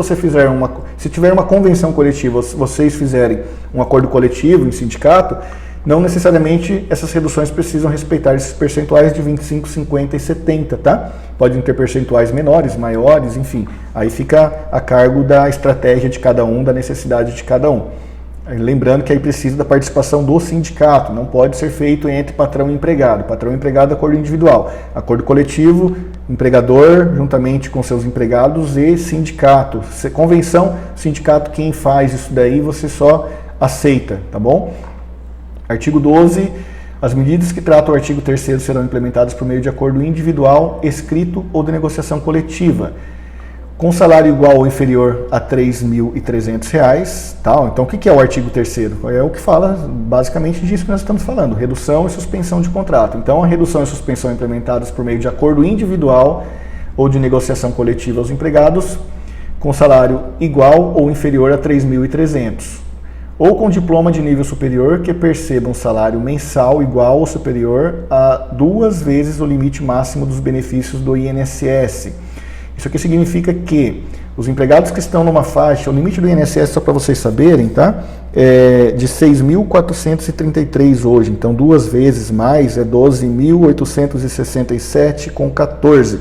tiver uma convenção coletiva, vocês fizerem um acordo coletivo em sindicato, não necessariamente essas reduções precisam respeitar esses percentuais de 25, 50 e 70, tá? Podem ter percentuais menores, maiores, enfim. Aí fica a cargo da estratégia de cada um, da necessidade de cada um. Lembrando que aí precisa da participação do sindicato, não pode ser feito entre patrão e empregado. Patrão e empregado, acordo individual. Acordo coletivo, empregador, juntamente com seus empregados e sindicato. Convenção, sindicato, quem faz isso daí, você só aceita, tá bom? Artigo 12. As medidas que tratam o artigo 3º serão implementadas por meio de acordo individual, escrito ou de negociação coletiva. Com salário igual ou inferior a R$ 3.300, tá? Então, o que é o artigo 3º? É o que fala basicamente disso que nós estamos falando, redução e suspensão de contrato. Então, a redução e suspensão implementadas por meio de acordo individual ou de negociação coletiva aos empregados, com salário igual ou inferior a R$ 3.300, ou com diploma de nível superior que percebam salário mensal igual ou superior a 2 vezes o limite máximo dos benefícios do INSS. Isso aqui significa que os empregados que estão numa faixa, o limite do INSS, só para vocês saberem, tá? É de 6.433 hoje, então 2 vezes mais é 12.867,14.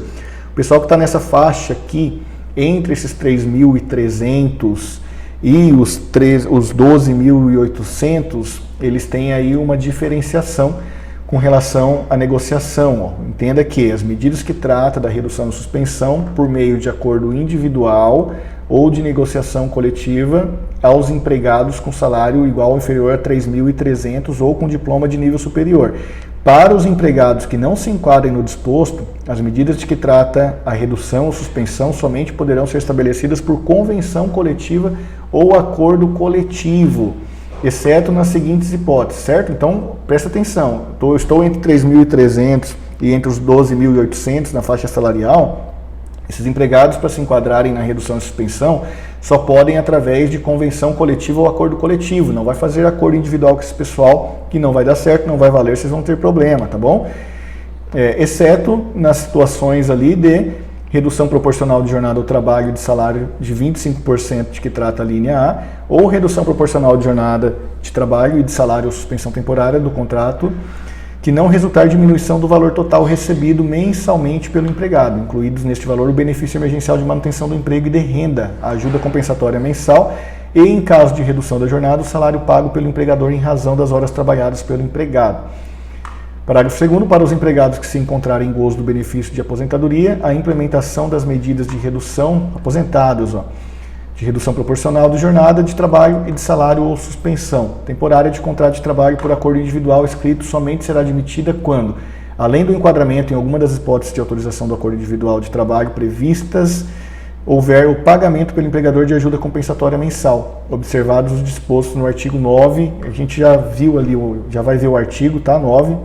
O pessoal que está nessa faixa aqui, entre esses 3.300 e os 12.800, eles têm aí uma diferenciação com relação à negociação. Entenda que as medidas que trata da redução e suspensão por meio de acordo individual ou de negociação coletiva aos empregados com salário igual ou inferior a 3.300 ou com diploma de nível superior. Para os empregados que não se enquadrem no disposto, as medidas de que trata a redução ou suspensão somente poderão ser estabelecidas por convenção coletiva ou acordo coletivo, exceto nas seguintes hipóteses, certo? Então, presta atenção, eu estou entre 3.300 e entre os 12.800 na faixa salarial. Esses empregados, para se enquadrarem na redução e suspensão, só podem através de convenção coletiva ou acordo coletivo. Não vai fazer acordo individual com esse pessoal, que não vai dar certo, não vai valer, vocês vão ter problema, tá bom? Exceto nas situações ali de redução proporcional de jornada ao trabalho e de salário de 25% de que trata a linha A, ou redução proporcional de jornada de trabalho e de salário ou suspensão temporária do contrato, que não resultar diminuição do valor total recebido mensalmente pelo empregado, incluídos neste valor o benefício emergencial de manutenção do emprego e de renda, a ajuda compensatória mensal e, em caso de redução da jornada, o salário pago pelo empregador em razão das horas trabalhadas pelo empregado. Parágrafo 2º, para os empregados que se encontrarem em gozo do benefício de aposentadoria, a implementação das medidas de redução, aposentados, de redução proporcional de jornada de trabalho e de salário ou suspensão temporária de contrato de trabalho por acordo individual escrito somente será admitida quando, além do enquadramento em alguma das hipóteses de autorização do acordo individual de trabalho previstas, houver o pagamento pelo empregador de ajuda compensatória mensal, observados os dispostos no artigo 9, a gente já viu ali, já vai ver o artigo, tá? 9,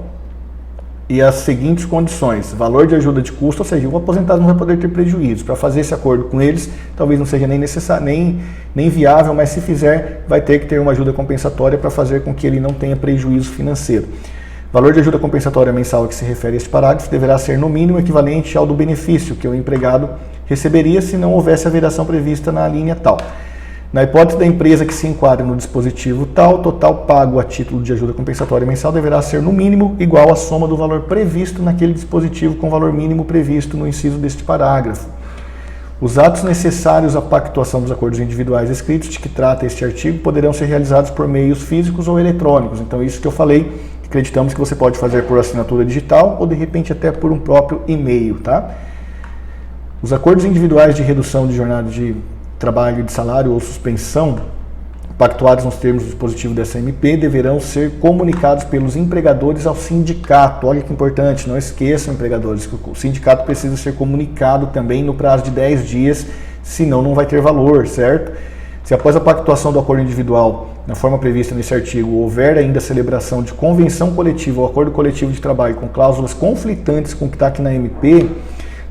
e as seguintes condições: valor de ajuda de custo, ou seja, o aposentado não vai poder ter prejuízo. Para fazer esse acordo com eles, talvez não seja nem necessário, nem viável, mas se fizer, vai ter que ter uma ajuda compensatória para fazer com que ele não tenha prejuízo financeiro. Valor de ajuda compensatória mensal a que se refere este parágrafo deverá ser no mínimo equivalente ao do benefício que o empregado receberia se não houvesse a vedação prevista na linha tal. Na hipótese da empresa que se enquadre no dispositivo tal, o total pago a título de ajuda compensatória mensal deverá ser no mínimo igual à soma do valor previsto naquele dispositivo com o valor mínimo previsto no inciso deste parágrafo. Os atos necessários à pactuação dos acordos individuais escritos de que trata este artigo poderão ser realizados por meios físicos ou eletrônicos. Então, isso que eu falei, acreditamos que você pode fazer por assinatura digital ou, de repente, até por um próprio e-mail, tá? Os acordos individuais de redução de jornada de trabalho de salário ou suspensão, pactuados nos termos do dispositivo dessa MP, deverão ser comunicados pelos empregadores ao sindicato. Olha que importante, não esqueçam, empregadores, que o sindicato precisa ser comunicado também no prazo de 10 dias, senão não vai ter valor, certo? Se após a pactuação do acordo individual, na forma prevista nesse artigo, houver ainda a celebração de convenção coletiva ou acordo coletivo de trabalho com cláusulas conflitantes com o que está aqui na MP,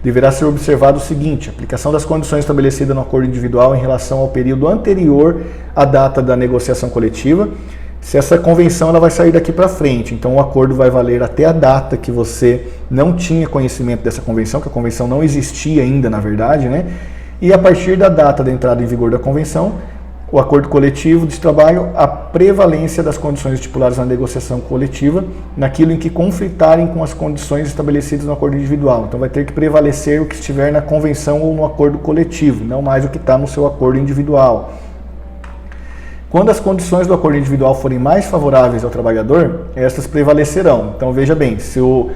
deverá ser observado o seguinte: aplicação das condições estabelecidas no acordo individual em relação ao período anterior à data da negociação coletiva. Se essa convenção ela vai sair daqui para frente, então o acordo vai valer até a data que você não tinha conhecimento dessa convenção, que a convenção não existia ainda, na verdade, né? E a partir da data da entrada em vigor da convenção, o acordo coletivo de trabalho, a prevalência das condições estipuladas na negociação coletiva, naquilo em que conflitarem com as condições estabelecidas no acordo individual. Então vai ter que prevalecer o que estiver na convenção ou no acordo coletivo, não mais o que está no seu acordo individual. Quando as condições do acordo individual forem mais favoráveis ao trabalhador, estas prevalecerão. Então veja bem, se o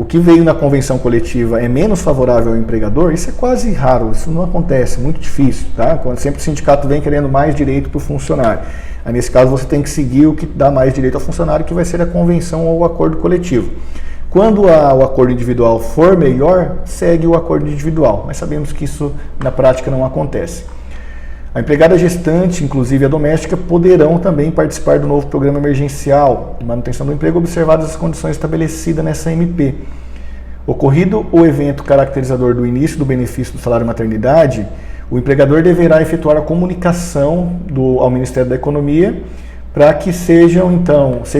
que veio na convenção coletiva é menos favorável ao empregador, isso é quase raro, isso não acontece, muito difícil, tá? Quando sempre o sindicato vem querendo mais direito para o funcionário. Aí, nesse caso, você tem que seguir o que dá mais direito ao funcionário, que vai ser a convenção ou o acordo coletivo. Quando o acordo individual for melhor, segue o acordo individual, mas sabemos que isso na prática não acontece. A empregada gestante, inclusive a doméstica, poderão também participar do novo programa emergencial de manutenção do emprego, observadas as condições estabelecidas nessa MP. Ocorrido o evento caracterizador do início do benefício do salário maternidade, o empregador deverá efetuar a comunicação ao Ministério da Economia para que seja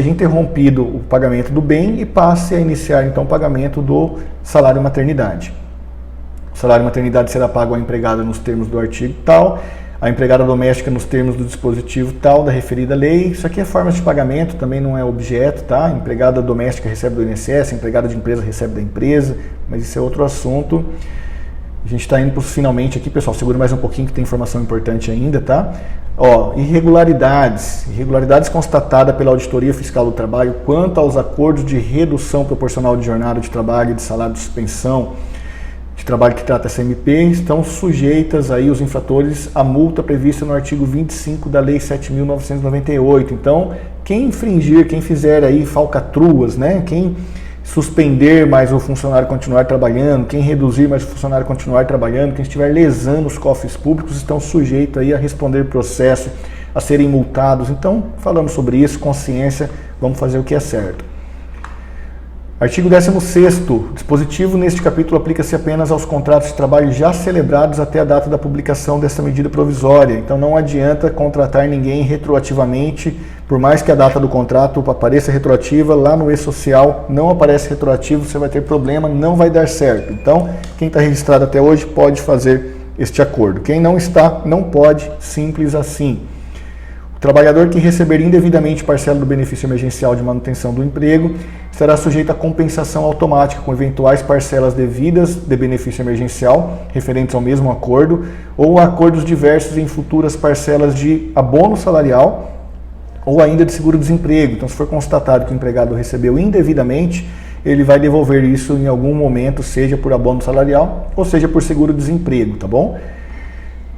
interrompido o pagamento do bem e passe a iniciar então o pagamento do salário maternidade. salário maternidade será pago à empregada nos termos do artigo tal, a empregada doméstica nos termos do dispositivo tal da referida lei. Isso aqui é forma de pagamento, também não é objeto, tá? A empregada doméstica recebe do INSS, a empregada de empresa recebe da empresa, mas isso é outro assunto. A gente está indo para os finalmente aqui, pessoal, segura mais um pouquinho que tem informação importante ainda, tá? Ó, irregularidades constatadas pela Auditoria Fiscal do Trabalho quanto aos acordos de redução proporcional de jornada de trabalho e de salário de suspensão de trabalho que trata essa MP, estão sujeitas aí os infratores à multa prevista no artigo 25 da Lei 7.998. Então, quem infringir, quem fizer aí falcatruas, né? Quem suspender, mas o funcionário continuar trabalhando, quem reduzir, mas o funcionário continuar trabalhando, quem estiver lesando os cofres públicos, estão sujeitos aí a responder processo, a serem multados. Então, falamos sobre isso, consciência, vamos fazer o que é certo. Artigo 16º. Dispositivo neste capítulo aplica-se apenas aos contratos de trabalho já celebrados até a data da publicação dessa medida provisória. Então não adianta contratar ninguém retroativamente, por mais que a data do contrato apareça retroativa, lá no e-social não aparece retroativo, você vai ter problema, não vai dar certo. Então, quem está registrado até hoje pode fazer este acordo. Quem não está, não pode, simples assim. O trabalhador que receber indevidamente parcela do benefício emergencial de manutenção do emprego será sujeito a compensação automática com eventuais parcelas devidas de benefício emergencial referentes ao mesmo acordo ou a acordos diversos em futuras parcelas de abono salarial ou ainda de seguro-desemprego. Então, se for constatado que o empregado recebeu indevidamente, ele vai devolver isso em algum momento, seja por abono salarial ou seja por seguro-desemprego, tá bom?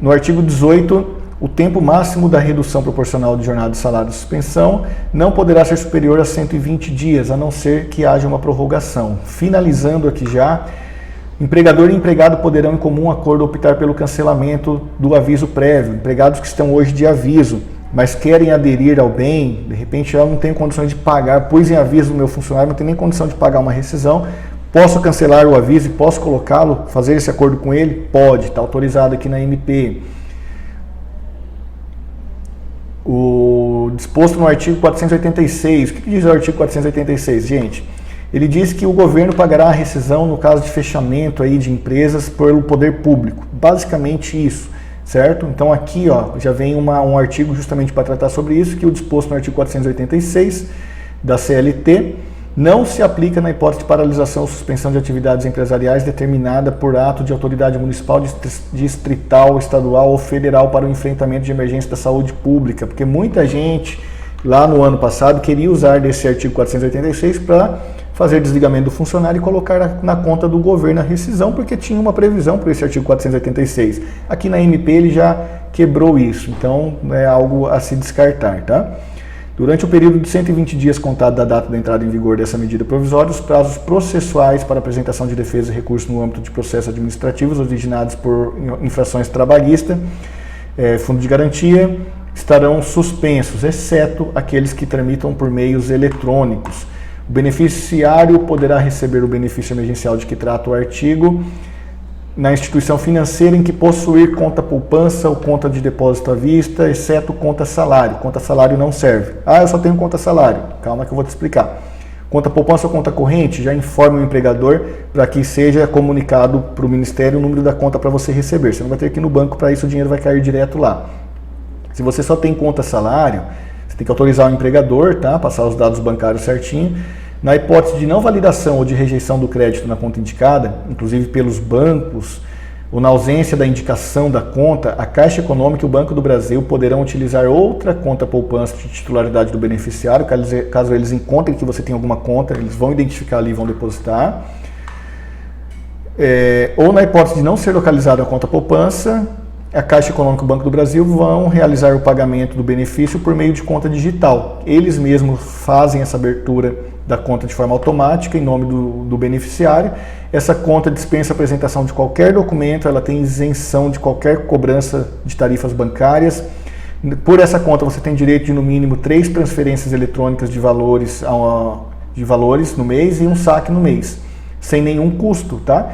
No artigo 18, o tempo máximo da redução proporcional de jornada de salário de suspensão não poderá ser superior a 120 dias, a não ser que haja uma prorrogação. Finalizando aqui já, empregador e empregado poderão em comum acordo optar pelo cancelamento do aviso prévio. Empregados que estão hoje de aviso, mas querem aderir ao bem, de repente eu não tenho condições de pagar, pus em aviso do meu funcionário, não tem nem condição de pagar uma rescisão, posso cancelar o aviso e posso colocá-lo, fazer esse acordo com ele? Pode, está autorizado aqui na MP. O disposto no artigo 486, o que diz o artigo 486, gente? Ele diz que o governo pagará a rescisão no caso de fechamento aí de empresas pelo poder público, basicamente isso, certo? Então aqui ó, já vem um artigo justamente para tratar sobre isso, que o disposto no artigo 486 da CLT não se aplica na hipótese de paralisação ou suspensão de atividades empresariais determinada por ato de autoridade municipal, distrital, estadual ou federal para o enfrentamento de emergência da saúde pública, porque muita gente lá no ano passado queria usar desse artigo 486 para fazer desligamento do funcionário e colocar na conta do governo a rescisão, porque tinha uma previsão por esse artigo 486. Aqui na MP ele já quebrou isso, então é algo a se descartar, tá? Durante o período de 120 dias contado da data da entrada em vigor dessa medida provisória, os prazos processuais para apresentação de defesa e recurso no âmbito de processos administrativos originados por infrações trabalhistas, fundo de garantia, estarão suspensos, exceto aqueles que tramitam por meios eletrônicos. O beneficiário poderá receber o benefício emergencial de que trata o artigo na instituição financeira em que possuir conta poupança ou conta de depósito à vista, exceto conta salário. Conta salário não serve. Ah, eu só tenho conta salário. Calma que eu vou te explicar. Conta poupança ou conta corrente, já informe o empregador para que seja comunicado para o Ministério o número da conta para você receber. Você não vai ter que ir no banco para isso, o dinheiro vai cair direto lá. Se você só tem conta salário, você tem que autorizar o empregador, tá? Passar os dados bancários certinho. Na hipótese de não validação ou de rejeição do crédito na conta indicada, inclusive pelos bancos, ou na ausência da indicação da conta, a Caixa Econômica e o Banco do Brasil poderão utilizar outra conta poupança de titularidade do beneficiário, caso eles encontrem que você tem alguma conta, eles vão identificar ali e vão depositar. Ou na hipótese de não ser localizada a conta poupança, a Caixa Econômica e o Banco do Brasil vão realizar o pagamento do benefício por meio de conta digital. Eles mesmos fazem essa abertura da conta de forma automática, em nome do beneficiário. Essa conta dispensa a apresentação de qualquer documento, ela tem isenção de qualquer cobrança de tarifas bancárias. Por essa conta você tem direito de no mínimo 3 transferências eletrônicas de valores no mês e um saque no mês, sem nenhum custo, tá?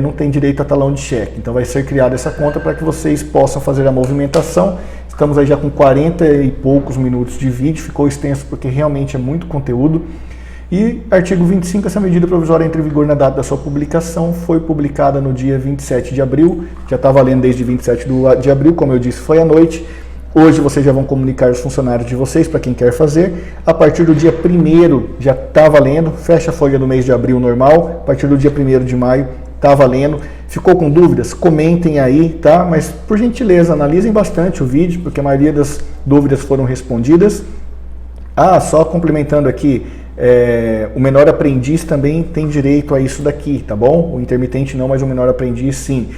Não tem direito a talão de cheque. Então vai ser criada essa conta para que vocês possam fazer a movimentação. Estamos aí já com 40 e poucos minutos de vídeo, ficou extenso porque realmente é muito conteúdo. E artigo 25, essa medida provisória entra em vigor na data da sua publicação, foi publicada no dia 27 de abril, já está valendo desde 27 de abril, como eu disse, foi à noite. Hoje vocês já vão comunicar os funcionários de vocês, para quem quer fazer. A partir do dia 1º já está valendo, fecha a folha do mês de abril normal, a partir do dia 1º de maio está valendo. Ficou com dúvidas? Comentem aí, tá? Mas por gentileza, analisem bastante o vídeo, porque a maioria das dúvidas foram respondidas. Só complementando aqui, o menor aprendiz também tem direito a isso daqui, tá bom? O intermitente não, mas o menor aprendiz sim.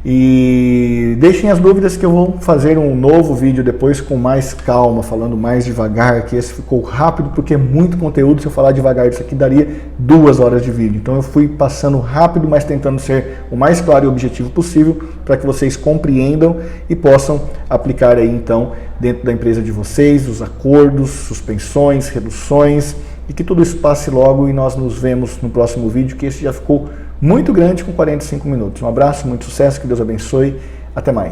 E deixem as dúvidas que eu vou fazer um novo vídeo depois com mais calma, falando mais devagar, que esse ficou rápido porque é muito conteúdo. Se eu falar devagar, isso aqui daria 2 horas de vídeo. Então eu fui passando rápido, mas tentando ser o mais claro e objetivo possível para que vocês compreendam e possam aplicar aí então dentro da empresa de vocês, os acordos, suspensões, reduções, e que tudo isso passe logo e nós nos vemos no próximo vídeo, que esse já ficou muito grande com 45 minutos. Um abraço, muito sucesso, que Deus abençoe, até mais.